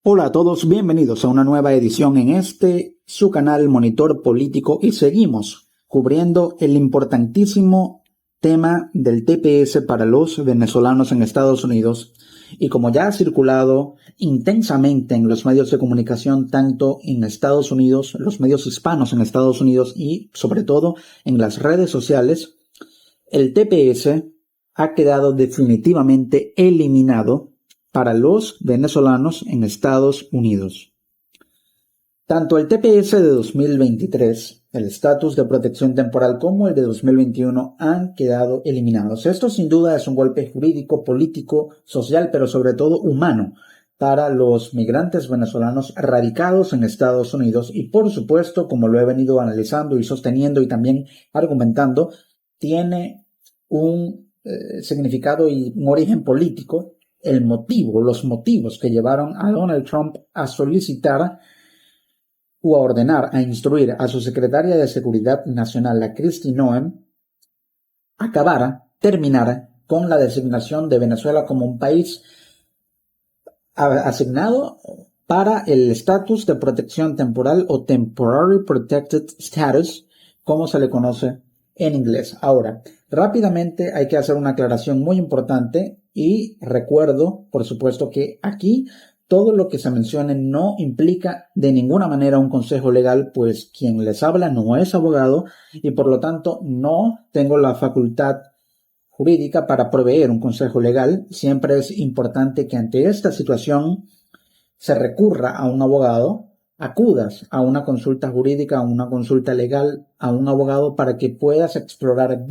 Hola a todos, bienvenidos a una nueva edición en su canal Monitor Político y seguimos cubriendo el importantísimo tema del TPS para los venezolanos en Estados Unidos y como ya ha circulado intensamente en los medios de comunicación tanto en Estados Unidos, los medios hispanos en Estados Unidos y sobre todo en las redes sociales, el TPS ha quedado definitivamente eliminado para los venezolanos en Estados Unidos. Tanto el TPS de 2023, el estatus de protección temporal, como el de 2021 han quedado eliminados. Esto sin duda es un golpe jurídico, político, social, pero sobre todo humano para los migrantes venezolanos radicados en Estados Unidos y por supuesto, como lo he venido analizando y sosteniendo y también argumentando, tiene un significado y un origen político. Los motivos que llevaron a Donald Trump a solicitar o a ordenar, a instruir a su secretaria de Seguridad Nacional, la Kristi Noem, terminar con la designación de Venezuela como un país asignado para el estatus de protección temporal o Temporary Protected Status, como se le conoce en inglés. Ahora, rápidamente hay que hacer una aclaración muy importante y recuerdo, por supuesto, que aquí todo lo que se mencione no implica de ninguna manera un consejo legal, pues quien les habla no es abogado y por lo tanto no tengo la facultad jurídica para proveer un consejo legal. Siempre es importante que ante esta situación se recurra a un abogado, acudas a una consulta jurídica, a una consulta legal, a un abogado para que puedas explorar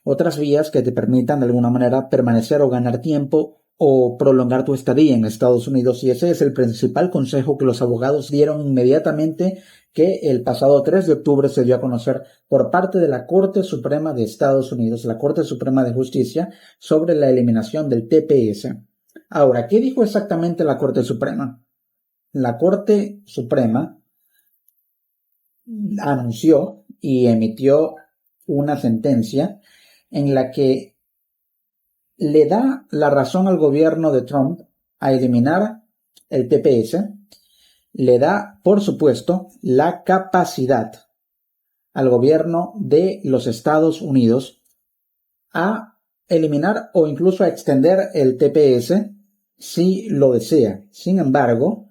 otras vías que te permitan de alguna manera permanecer o ganar tiempo o prolongar tu estadía en Estados Unidos. Y ese es el principal consejo que los abogados dieron inmediatamente que el pasado 3 de octubre se dio a conocer por parte de la Corte Suprema de Estados Unidos, la Corte Suprema de Justicia, sobre la eliminación del TPS. Ahora, ¿qué dijo exactamente la Corte Suprema? La Corte Suprema anunció y emitió una sentencia en la que le da la razón al gobierno de Trump a eliminar el TPS, le da, por supuesto, la capacidad al gobierno de los Estados Unidos a eliminar o incluso a extender el TPS si lo desea. Sin embargo,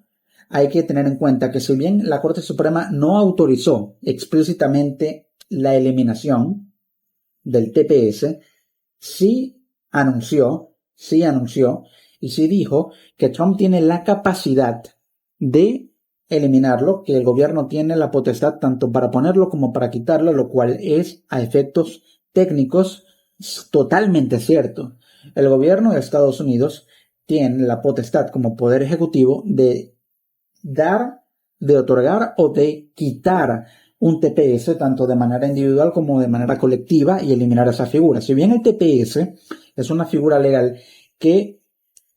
hay que tener en cuenta que si bien la Corte Suprema no autorizó explícitamente la eliminación del TPS, sí anunció y sí dijo que Trump tiene la capacidad de eliminarlo, que el gobierno tiene la potestad tanto para ponerlo como para quitarlo, lo cual es a efectos técnicos totalmente cierto. El gobierno de Estados Unidos tiene la potestad como poder ejecutivo de otorgar o de quitar un TPS tanto de manera individual como de manera colectiva y eliminar esa figura. Si bien el TPS es una figura legal que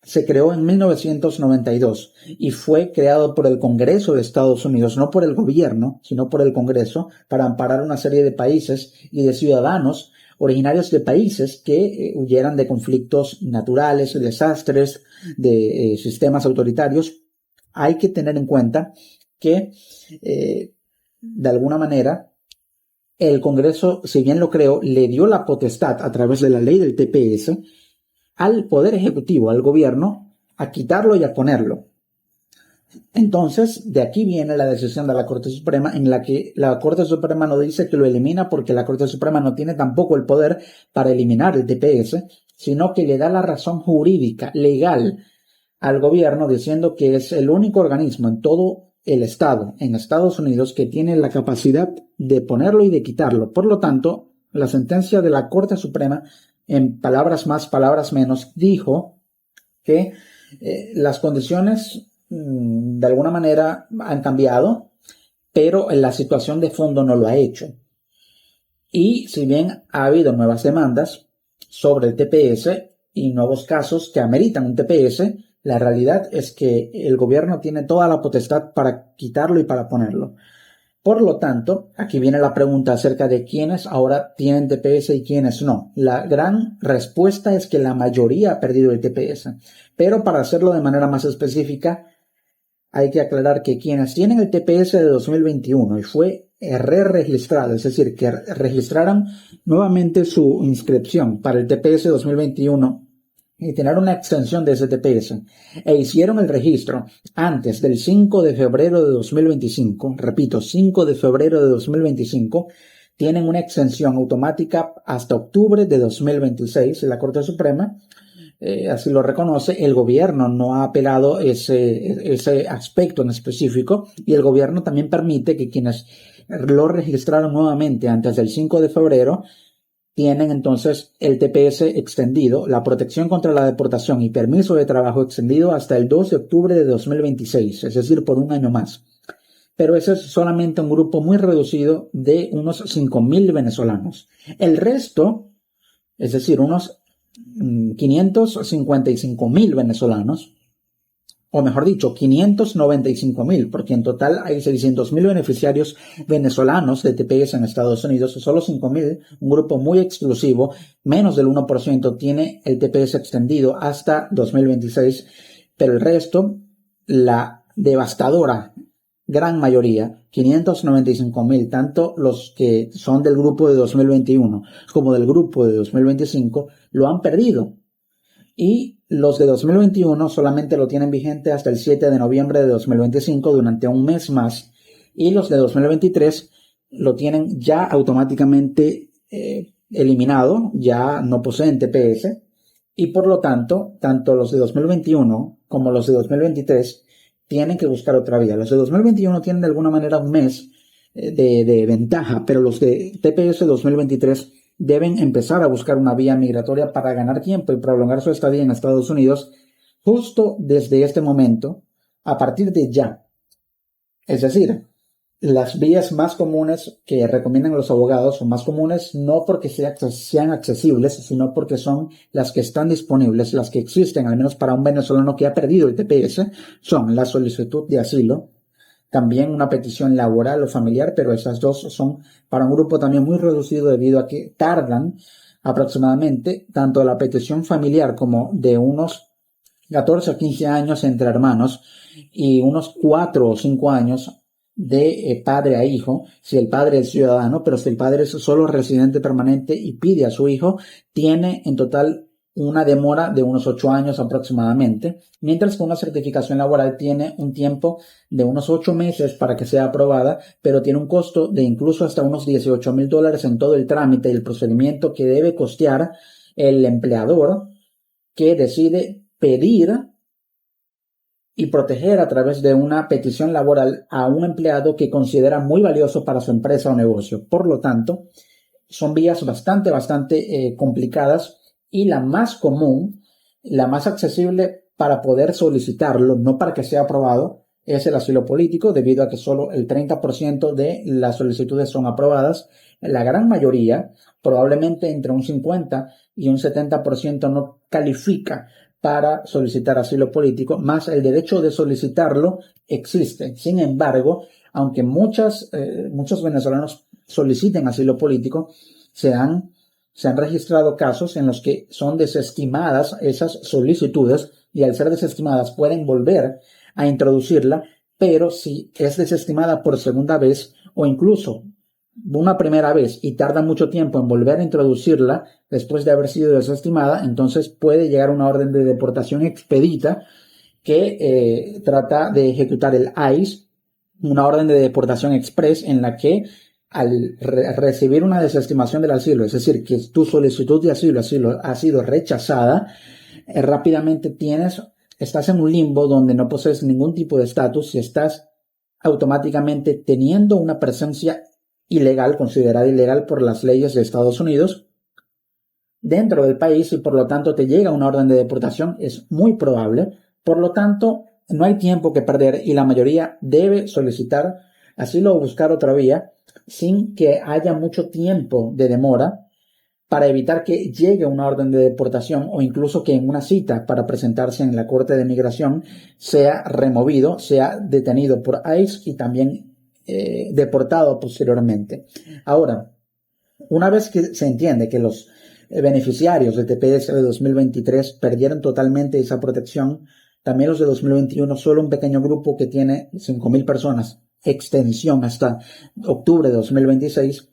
se creó en 1992 y fue creado por el Congreso de Estados Unidos, no por el gobierno, sino por el Congreso, para amparar una serie de países y de ciudadanos originarios de países que huyeran de conflictos naturales, desastres, de sistemas autoritarios. Hay que tener en cuenta que de alguna manera el Congreso, si bien lo creó, le dio la potestad a través de la ley del TPS al Poder Ejecutivo, al gobierno, a quitarlo y a ponerlo. Entonces, de aquí viene la decisión de la Corte Suprema, en la que la Corte Suprema no dice que lo elimina porque la Corte Suprema no tiene tampoco el poder para eliminar el TPS, sino que le da la razón jurídica, legal, al gobierno diciendo que es el único organismo en todo el Estado, en Estados Unidos, que tiene la capacidad de ponerlo y de quitarlo. Por lo tanto, la sentencia de la Corte Suprema, en palabras más, palabras menos, dijo que las condiciones de alguna manera han cambiado, pero la situación de fondo no lo ha hecho. Y si bien ha habido nuevas demandas sobre el TPS y nuevos casos que ameritan un TPS, la realidad es que el gobierno tiene toda la potestad para quitarlo y para ponerlo. Por lo tanto, aquí viene la pregunta acerca de quiénes ahora tienen TPS y quiénes no. La gran respuesta es que la mayoría ha perdido el TPS. Pero para hacerlo de manera más específica, hay que aclarar que quienes tienen el TPS de 2021 y fue re-registrado, es decir, que registraran nuevamente su inscripción para el TPS 2021 y tener una extensión de ese TPS e hicieron el registro antes del 5 de febrero de 2025, repito, 5 de febrero de 2025, tienen una extensión automática hasta octubre de 2026 en la Corte Suprema. Así lo reconoce. El gobierno no ha apelado ese aspecto en específico, y el gobierno también permite que quienes lo registraron nuevamente antes del 5 de febrero tienen entonces el TPS extendido, la protección contra la deportación y permiso de trabajo extendido hasta el 2 de octubre de 2026, es decir, por un año más. Pero ese es solamente un grupo muy reducido de unos 5.000 venezolanos. El resto, es decir, unos 555.000 venezolanos, o mejor dicho, 595.000, porque en total hay 600.000 beneficiarios venezolanos de TPS en Estados Unidos, solo 5.000, un grupo muy exclusivo, menos del 1% tiene el TPS extendido hasta 2026, pero el resto, la devastadora gran mayoría, 595.000, tanto los que son del grupo de 2021 como del grupo de 2025, lo han perdido. Y los de 2021 solamente lo tienen vigente hasta el 7 de noviembre de 2025, durante un mes más. Y los de 2023 lo tienen ya automáticamente eliminado, ya no poseen TPS. Y por lo tanto, tanto los de 2021 como los de 2023 tienen que buscar otra vía. Los de 2021 tienen de alguna manera un mes de ventaja, pero los de TPS 2023 deben empezar a buscar una vía migratoria para ganar tiempo y prolongar su estadía en Estados Unidos justo desde este momento, a partir de ya. Es decir, las vías más comunes que recomiendan los abogados son más comunes no porque sean accesibles, sino porque son las que están disponibles, las que existen, al menos para un venezolano que ha perdido el TPS, son la solicitud de asilo, también una petición laboral o familiar, pero esas dos son para un grupo también muy reducido debido a que tardan aproximadamente tanto la petición familiar como de unos 14 o 15 años entre hermanos y unos 4 o 5 años de padre a hijo, si el padre es ciudadano, pero si el padre es solo residente permanente y pide a su hijo, tiene en total una demora de unos 8 años aproximadamente, mientras que una certificación laboral tiene un tiempo de unos 8 meses para que sea aprobada, pero tiene un costo de incluso hasta unos $18,000 en todo el trámite y el procedimiento que debe costear el empleador que decide pedir y proteger a través de una petición laboral a un empleado que considera muy valioso para su empresa o negocio. Por lo tanto, son vías bastante complicadas, y la más común, la más accesible para poder solicitarlo, no para que sea aprobado, es el asilo político, debido a que solo el 30% de las solicitudes son aprobadas. La gran mayoría, probablemente entre un 50 y un 70%, no califica para solicitar asilo político, más el derecho de solicitarlo existe. Sin embargo, aunque muchos venezolanos soliciten asilo político, se han registrado casos en los que son desestimadas esas solicitudes, y al ser desestimadas pueden volver a introducirla, pero si es desestimada por segunda vez o incluso una primera vez y tarda mucho tiempo en volver a introducirla después de haber sido desestimada, entonces puede llegar una orden de deportación expedita que trata de ejecutar el ICE, una orden de deportación express en la que al recibir una desestimación del asilo, es decir, que tu solicitud de asilo ha sido rechazada, rápidamente estás en un limbo donde no posees ningún tipo de estatus y estás automáticamente teniendo una presencia ilegal, considerada ilegal por las leyes de Estados Unidos, dentro del país, y por lo tanto te llega una orden de deportación. Es muy probable. Por lo tanto, no hay tiempo que perder y la mayoría debe solicitar asilo o buscar otra vía sin que haya mucho tiempo de demora, para evitar que llegue una orden de deportación o incluso que en una cita para presentarse en la Corte de Migración sea removido, sea detenido por ICE y también deportado posteriormente. Ahora, una vez que se entiende que los beneficiarios de TPS de 2023 perdieron totalmente esa protección También los de 2021, solo un pequeño grupo que tiene 5.000 personas, extensión hasta octubre de 2026.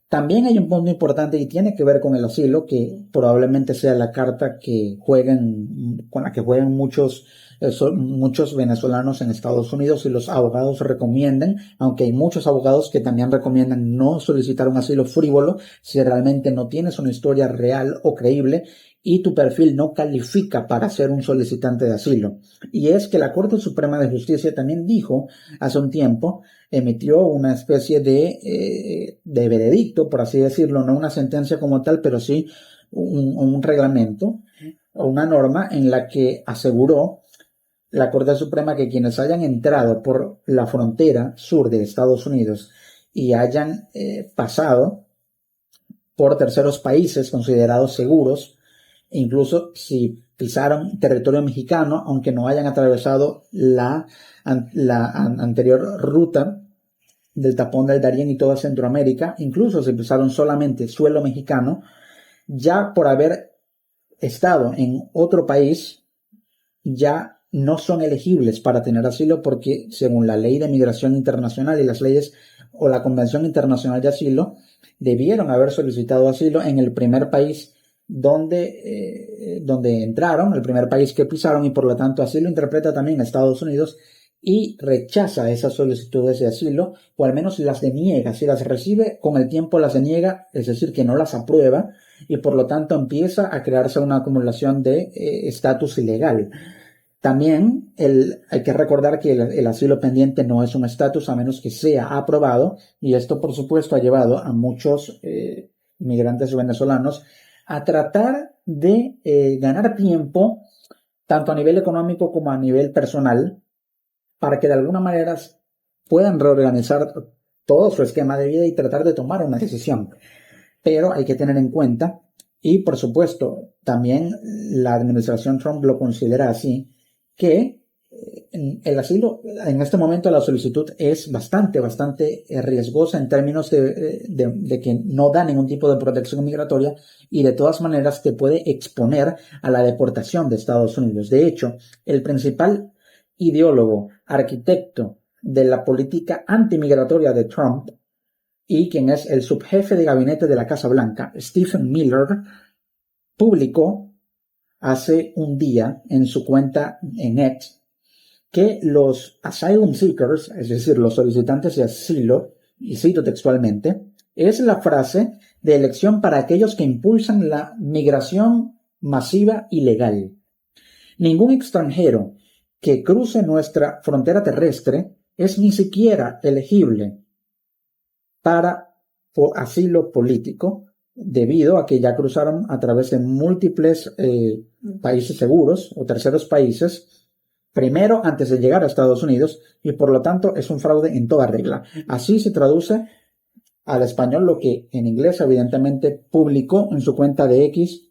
También hay un punto importante y tiene que ver con el asilo, que probablemente sea la carta con la que juegan muchos venezolanos en Estados Unidos, y los abogados recomienden, aunque hay muchos abogados que también recomiendan no solicitar un asilo frívolo si realmente no tienes una historia real o creíble y tu perfil no califica para ser un solicitante de asilo. Y es que la Corte Suprema de Justicia también dijo hace un tiempo, emitió una especie de veredicto, por así decirlo, no una sentencia como tal, pero sí un reglamento o una norma en la que aseguró la Corte Suprema que quienes hayan entrado por la frontera sur de Estados Unidos y hayan pasado por terceros países considerados seguros, incluso si pisaron territorio mexicano, aunque no hayan atravesado la anterior ruta del tapón del Darién y toda Centroamérica, incluso si pisaron solamente suelo mexicano, ya por haber estado en otro país, ya no son elegibles para tener asilo, porque según la ley de migración internacional y las leyes o la Convención Internacional de Asilo, debieron haber solicitado asilo en el primer país donde entraron, el primer país que pisaron, y por lo tanto así lo interpreta también Estados Unidos y rechaza esas solicitudes de asilo, o al menos las deniega. Si las recibe, con el tiempo las deniega, es decir, que no las aprueba, y por lo tanto empieza a crearse una acumulación de estatus ilegal. También hay que recordar que el asilo pendiente no es un estatus a menos que sea aprobado, y esto por supuesto ha llevado a muchos inmigrantes venezolanos a tratar de ganar tiempo, tanto a nivel económico como a nivel personal, para que de alguna manera puedan reorganizar todo su esquema de vida y tratar de tomar una decisión. Pero hay que tener en cuenta, y por supuesto también la administración Trump lo considera así, que el asilo, en este momento la solicitud es bastante riesgosa en términos de que no da ningún tipo de protección migratoria, y de todas maneras te puede exponer a la deportación de Estados Unidos. De hecho, el principal ideólogo, arquitecto de la política antimigratoria de Trump, y quien es el subjefe de gabinete de la Casa Blanca, Stephen Miller, publicó hace un día en su cuenta en X que los asylum seekers, es decir, los solicitantes de asilo, y cito textualmente, es la frase de elección para aquellos que impulsan la migración masiva ilegal. Ningún extranjero que cruce nuestra frontera terrestre es ni siquiera elegible para asilo político, debido a que ya cruzaron a través de múltiples países seguros o terceros países, primero antes de llegar a Estados Unidos, y por lo tanto es un fraude en toda regla. Así se traduce al español lo que en inglés evidentemente publicó en su cuenta de X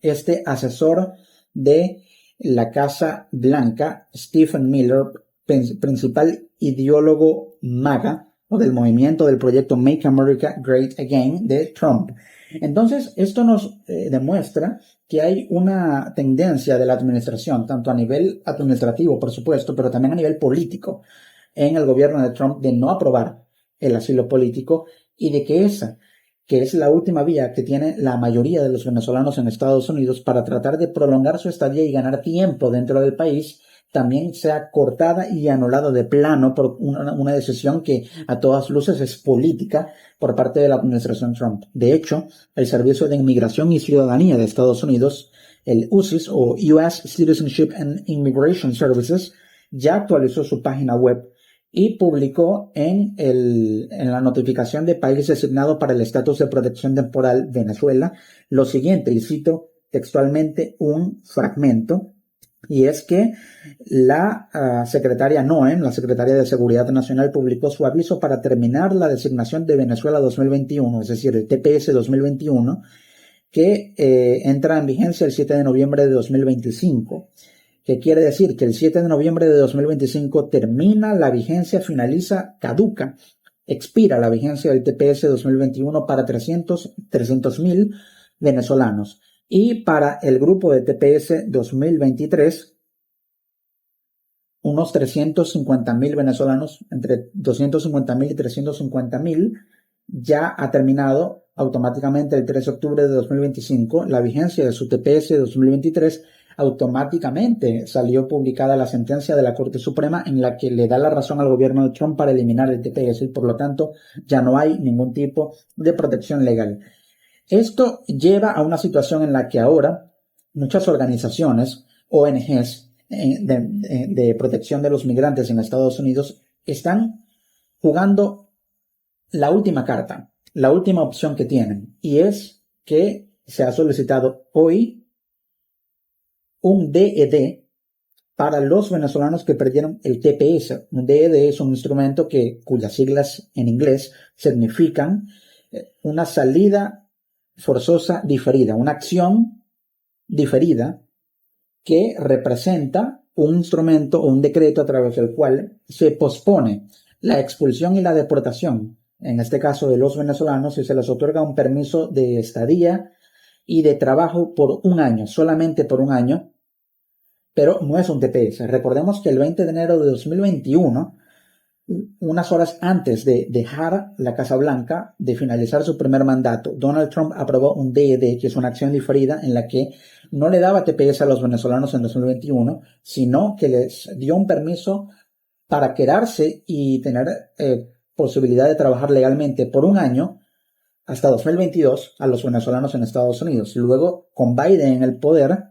este asesor de la Casa Blanca, Stephen Miller, principal ideólogo MAGA, o del movimiento del proyecto Make America Great Again de Trump. Entonces, esto nos demuestra que hay una tendencia de la administración, tanto a nivel administrativo, por supuesto, pero también a nivel político, en el gobierno de Trump, de no aprobar el asilo político, y de que esa, que es la última vía que tiene la mayoría de los venezolanos en Estados Unidos para tratar de prolongar su estadía y ganar tiempo dentro del país, también sea cortada y anulada de plano por una decisión que a todas luces es política por parte de la administración Trump. De hecho, el Servicio de Inmigración y Ciudadanía de Estados Unidos, el USCIS o US Citizenship and Immigration Services, ya actualizó su página web y publicó en la notificación de país designado para el estatus de protección temporal Venezuela lo siguiente, y cito textualmente un fragmento, y es que la secretaria Noem, la secretaria de Seguridad Nacional, publicó su aviso para terminar la designación de Venezuela 2021, es decir, el TPS 2021, que entra en vigencia el 7 de noviembre de 2025. Que quiere decir que el 7 de noviembre de 2025 termina la vigencia, finaliza, caduca, expira la vigencia del TPS 2021 para 300.000 venezolanos. Y para el grupo de TPS 2023 unos 350.000 venezolanos, entre 250.000 y 350.000, ya ha terminado automáticamente el 3 de octubre de 2025 la vigencia de su TPS de 2023. Automáticamente salió publicada la sentencia de la Corte Suprema en la que le da la razón al gobierno de Trump para eliminar el TPS y por lo tanto ya no hay ningún tipo de protección legal. Esto lleva a una situación en la que ahora muchas organizaciones, ONGs, de protección de los migrantes en Estados Unidos están jugando la última carta, la última opción que tienen, y es que se ha solicitado hoy un DED para los venezolanos que perdieron el TPS. Un DED es un instrumento cuyas siglas en inglés significan una salida forzosa diferida, una acción diferida que representa un instrumento o un decreto a través del cual se pospone la expulsión y la deportación, en este caso de los venezolanos, y se les otorga un permiso de estadía y de trabajo por un año, solamente por un año, pero no es un TPS. Recordemos que el 20 de enero de 2021, unas horas antes de dejar la Casa Blanca, de finalizar su primer mandato, Donald Trump aprobó un DED, que es una acción diferida en la que no le daba TPS a los venezolanos en 2021, sino que les dio un permiso para quedarse y tener posibilidad de trabajar legalmente por un año hasta 2022 a los venezolanos en Estados Unidos. Luego, con Biden en el poder,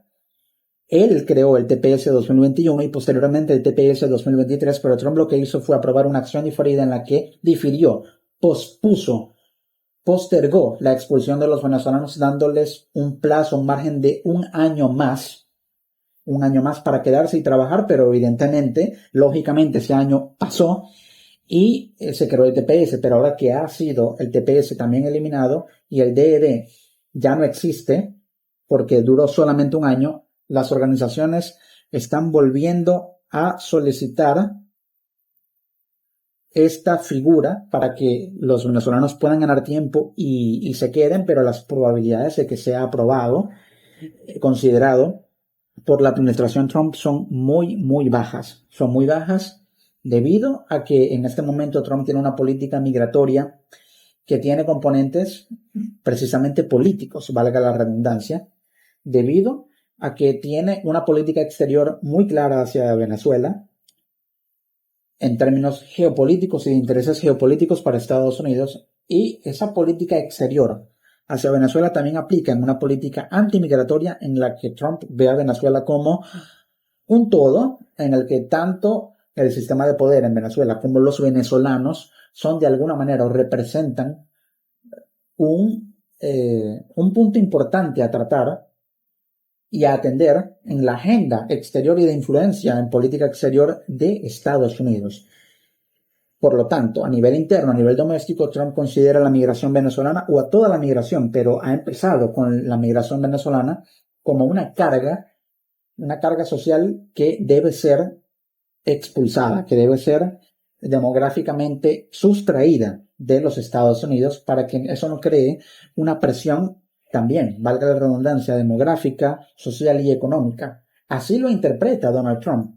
él creó el TPS 2021 y posteriormente el TPS 2023, pero Trump lo que hizo fue aprobar una acción diferida en la que difirió, postergó la expulsión de los venezolanos, dándoles un plazo, un margen de un año más para quedarse y trabajar, pero evidentemente, lógicamente, ese año pasó y se creó el TPS, pero ahora que ha sido el TPS también eliminado y el DED ya no existe porque duró solamente un año, las organizaciones están volviendo a solicitar esta figura para que los venezolanos puedan ganar tiempo y se queden, pero las probabilidades de que sea aprobado, considerado por la administración Trump son muy, muy bajas. Son muy bajas debido a que en este momento Trump tiene una política migratoria que tiene componentes precisamente políticos, valga la redundancia, debido a que tiene una política exterior muy clara hacia Venezuela en términos geopolíticos y de intereses geopolíticos para Estados Unidos, y esa política exterior hacia Venezuela también aplica en una política antimigratoria en la que Trump ve a Venezuela como un todo, en el que tanto el sistema de poder en Venezuela como los venezolanos son de alguna manera o representan un punto importante a tratar y a atender en la agenda exterior y de influencia en política exterior de Estados Unidos. Por lo tanto, a nivel interno, a nivel doméstico, Trump considera la migración venezolana o a toda la migración, pero ha empezado con la migración venezolana como una carga social que debe ser expulsada, que debe ser demográficamente sustraída de los Estados Unidos para que eso no cree una presión también, valga la redundancia, demográfica, social y económica. Así lo interpreta Donald Trump.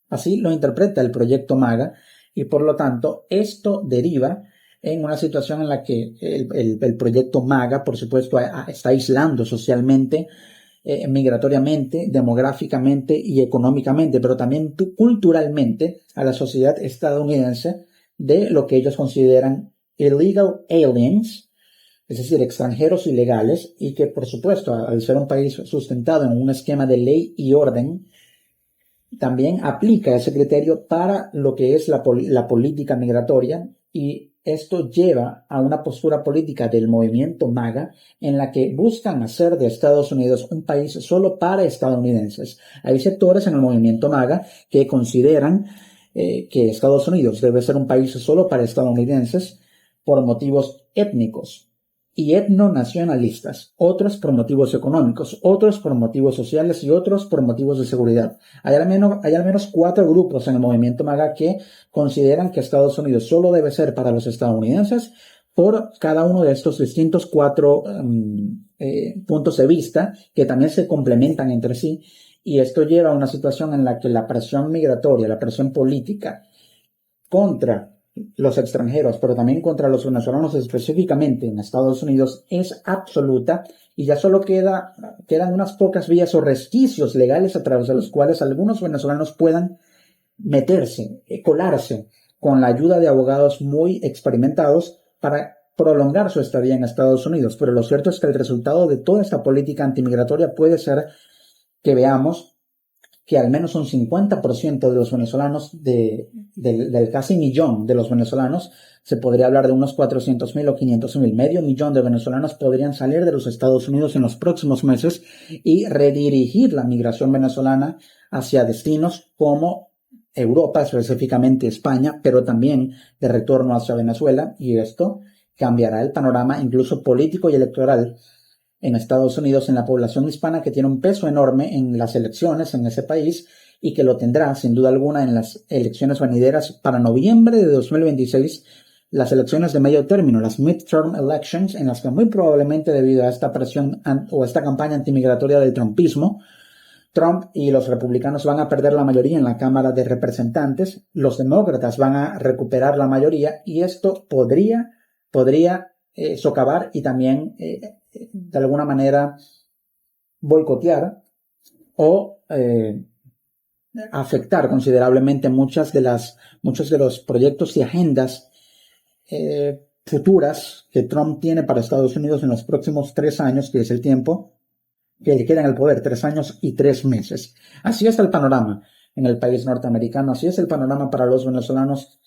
Así lo interpreta el proyecto MAGA y por lo tanto esto deriva en una situación en la que el proyecto MAGA, por supuesto, está aislando socialmente, migratoriamente, demográficamente y económicamente, pero también culturalmente a la sociedad estadounidense de lo que ellos consideran illegal aliens, es decir, extranjeros ilegales, y que por supuesto, al ser un país sustentado en un esquema de ley y orden, también aplica ese criterio para lo que es la política migratoria, y esto lleva a una postura política del movimiento MAGA en la que buscan hacer de Estados Unidos un país solo para estadounidenses. Hay sectores en el movimiento MAGA que consideran que Estados Unidos debe ser un país solo para estadounidenses por motivos étnicos y etnonacionalistas, otros por motivos económicos, otros por motivos sociales y otros por motivos de seguridad. Hay al menos 4 grupos en el movimiento MAGA que consideran que Estados Unidos solo debe ser para los estadounidenses por cada uno de estos distintos 4 puntos de vista que también se complementan entre sí y esto lleva a una situación en la que la presión migratoria, la presión política contra los extranjeros, pero también contra los venezolanos específicamente en Estados Unidos es absoluta, y ya solo quedan unas pocas vías o resquicios legales a través de los cuales algunos venezolanos puedan meterse, colarse con la ayuda de abogados muy experimentados para prolongar su estadía en Estados Unidos. Pero lo cierto es que el resultado de toda esta política antimigratoria puede ser que veamos que al menos un 50% de los venezolanos, del casi millón de los venezolanos, se podría hablar de unos 400.000 o 500.000, medio millón de venezolanos podrían salir de los Estados Unidos en los próximos meses y redirigir la migración venezolana hacia destinos como Europa, específicamente España, pero también de retorno hacia Venezuela, y esto cambiará el panorama incluso político y electoral en Estados Unidos, en la población hispana, que tiene un peso enorme en las elecciones en ese país y que lo tendrá sin duda alguna en las elecciones venideras para noviembre de 2026, las elecciones de medio término, las midterm elections, en las que muy probablemente debido a esta presión o esta campaña antimigratoria del trumpismo, Trump y los republicanos van a perder la mayoría en la Cámara de Representantes, los demócratas van a recuperar la mayoría, y esto podría socavar y también de alguna manera boicotear o afectar considerablemente muchos de los proyectos y agendas futuras que Trump tiene para Estados Unidos en los próximos 3 años, que es el tiempo que le queda en el poder, 3 años y 3 meses. Así está el panorama en el país norteamericano, así es el panorama para los venezolanos,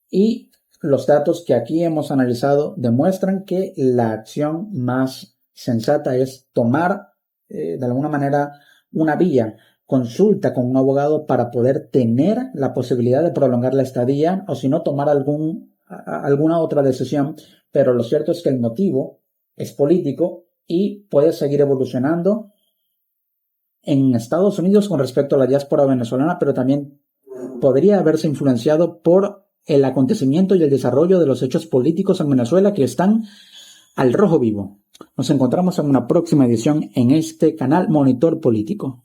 y los datos que aquí hemos analizado demuestran que la acción más sensata es tomar de alguna manera una vía, consulta con un abogado para poder tener la posibilidad de prolongar la estadía, o si no, tomar alguna otra decisión. Pero lo cierto es que el motivo es político y puede seguir evolucionando en Estados Unidos con respecto a la diáspora venezolana, pero también podría haberse influenciado por el acontecimiento y el desarrollo de los hechos políticos en Venezuela, que están al rojo vivo. Nos encontramos en una próxima edición en este canal Monitor Político.